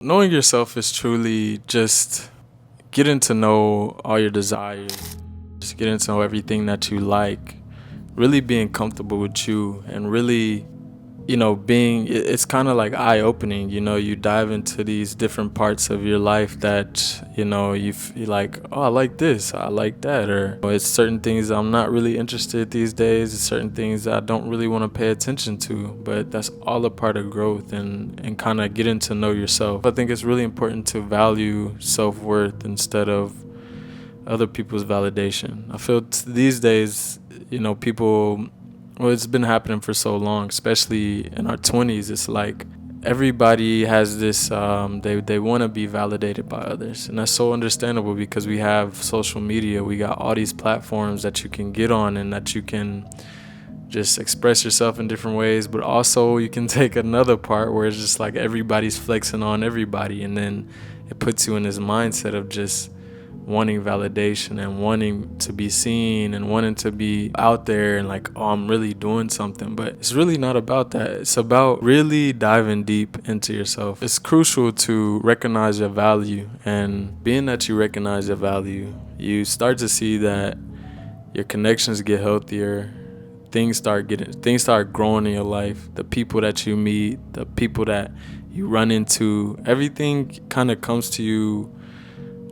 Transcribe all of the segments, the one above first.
Knowing yourself is truly just getting to know all your desires, just getting to know everything that you like, really being comfortable with you, and really, it's kind of like eye opening. You dive into these different parts of your life that, you like, oh, I like this, I like that, or it's certain things I'm not really interested these days, it's certain things I don't really want to pay attention to, but that's all a part of growth and kind of getting to know yourself. I think it's really important to value self-worth instead of other people's validation. I feel these days, people, well, it's been happening for so long, especially in our 20s. It's like everybody has this, they want to be validated by others. And that's so understandable because we have social media. We got all these platforms that you can get on and that you can just express yourself in different ways. But also you can take another part where it's just like everybody's flexing on everybody. And then it puts you in this mindset of just wanting validation and wanting to be seen and wanting to be out there and like, oh, I'm really doing something. But it's really not about that. It's about really diving deep into yourself. It's crucial to recognize your value, and being that you recognize your value, you start to see that your connections get healthier. Things start growing in your life. The people that you meet, the people that you run into, everything kind of comes to you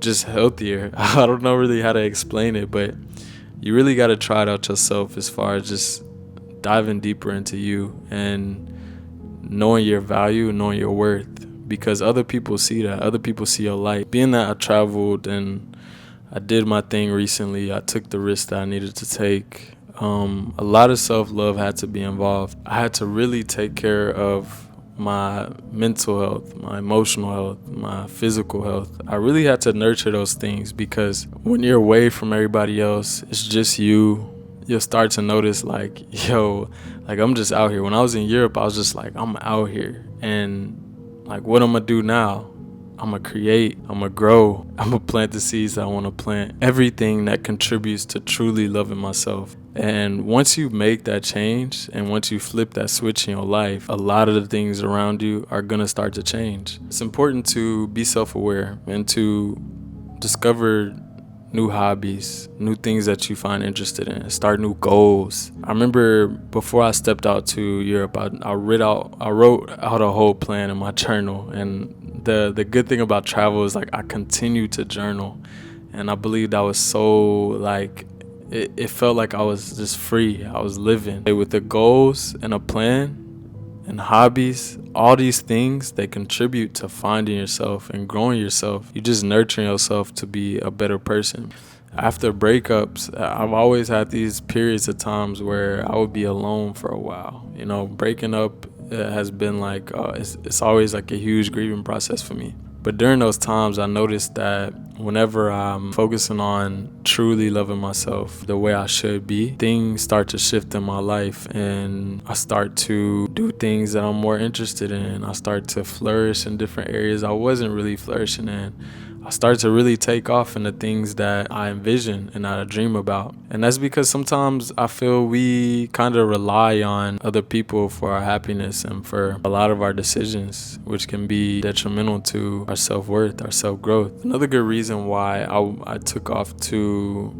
just healthier. I don't know really how to explain it, but you really got to try it out yourself as far as just diving deeper into you and knowing your value and knowing your worth, because other people see that. Other people see your light. Being that I traveled and I did my thing recently, I took the risk that I needed to take. A lot of self-love had to be involved. I had to really take care of my mental health, my emotional health, my physical health. I really had to nurture those things, because when you're away from everybody else, it's just you. You'll start to notice like, yo, like I'm just out here. When I was in Europe, I was just like, I'm out here. And like, what I'm gonna do now? I'm gonna create, I'm gonna grow, I'm gonna plant the seeds I wanna plant. Everything that contributes to truly loving myself. And once you make that change and once you flip that switch in your life, a lot of the things around you are gonna start to change. It's important to be self-aware and to discover new hobbies, new things that you find interested in, start new goals. I remember before I stepped out to Europe, I wrote out a whole plan in my journal. And the good thing about travel is like I continue to journal, and I believe that was so like it felt like I was just free. I was living with the goals and a plan and hobbies. All these things, they contribute to finding yourself and growing yourself. You're just nurturing yourself to be a better person. After breakups, I've always had these periods of times where I would be alone for a while. Breaking up has been like it's always like a huge grieving process for me. But during those times, I noticed that whenever I'm focusing on truly loving myself the way I should be, things start to shift in my life, and I start to do things that I'm more interested in. I start to flourish in different areas I wasn't really flourishing in. I start to really take off in the things that I envision and I dream about. And that's because sometimes I feel we kind of rely on other people for our happiness and for a lot of our decisions, which can be detrimental to our self-worth, our self-growth. Another good reason why I took off to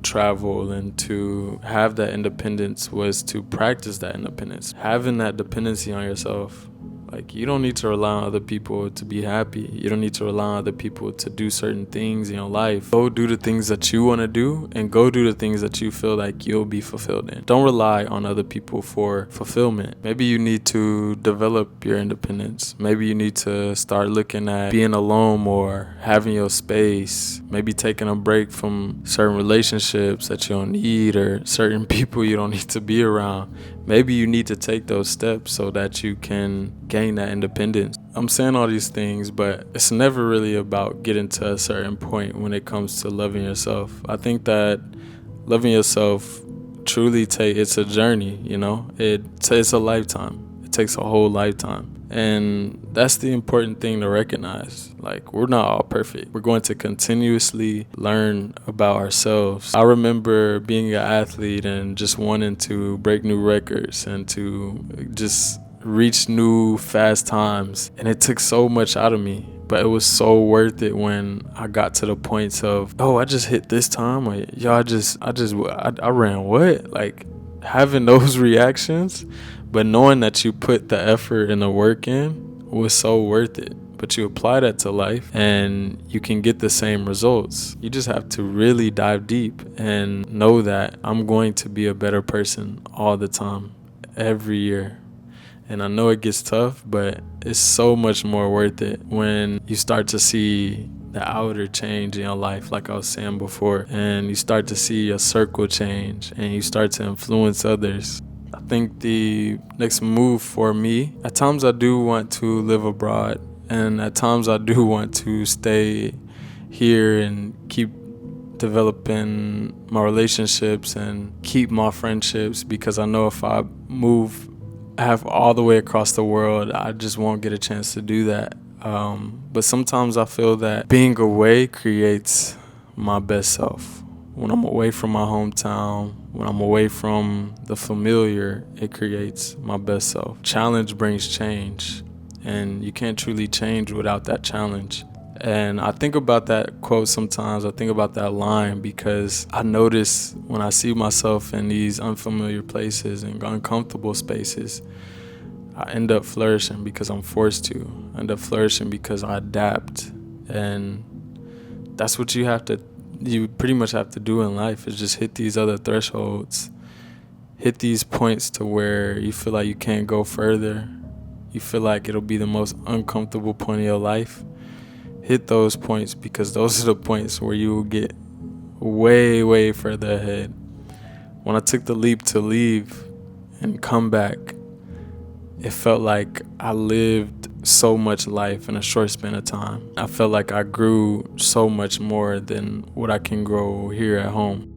travel and to have that independence was to practice that independence. Having that dependency on yourself. Like, you don't need to rely on other people to be happy. You don't need to rely on other people to do certain things in your life. Go do the things that you want to do, and go do the things that you feel like you'll be fulfilled in. Don't rely on other people for fulfillment. Maybe you need to develop your independence. Maybe you need to start looking at being alone more, having your space, maybe taking a break from certain relationships that you don't need or certain people you don't need to be around. Maybe you need to take those steps so that you can gain that independence. I'm saying all these things, but it's never really about getting to a certain point when it comes to loving yourself. I think that loving yourself truly it's a journey, it's a lifetime. It takes a whole lifetime. And that's the important thing to recognize. Like, we're not all perfect. We're going to continuously learn about ourselves. I remember being an athlete and just wanting to break new records and to just reach new fast times, and it took so much out of me. But it was so worth it when I got to the points of, oh, I just hit this time, or yo, I ran what? Like, having those reactions, but knowing that you put the effort and the work in was so worth it. But you apply that to life and you can get the same results. You just have to really dive deep and know that I'm going to be a better person all the time, every year. And I know it gets tough, but it's so much more worth it when you start to see the outer change in your life, like I was saying before, and you start to see your circle change and you start to influence others. I think the next move for me, at times I do want to live abroad, and at times I do want to stay here and keep developing my relationships and keep my friendships, because I know if I move half all the way across the world, I just won't get a chance to do that. But sometimes I feel that being away creates my best self. When I'm away from my hometown, when I'm away from the familiar, it creates my best self. Challenge brings change, and you can't truly change without that challenge. And I think about that quote sometimes. I think about that line because I notice when I see myself in these unfamiliar places and uncomfortable spaces, I end up flourishing because I'm forced to. I end up flourishing because I adapt. And that's what you pretty much have to do in life, is just hit these other thresholds. Hit these points to where you feel like you can't go further. You feel like it'll be the most uncomfortable point of your life. Hit those points, because those are the points where you will get way, way further ahead. When I took the leap to leave and come back, it felt like I lived so much life in a short span of time. I felt like I grew so much more than what I can grow here at home.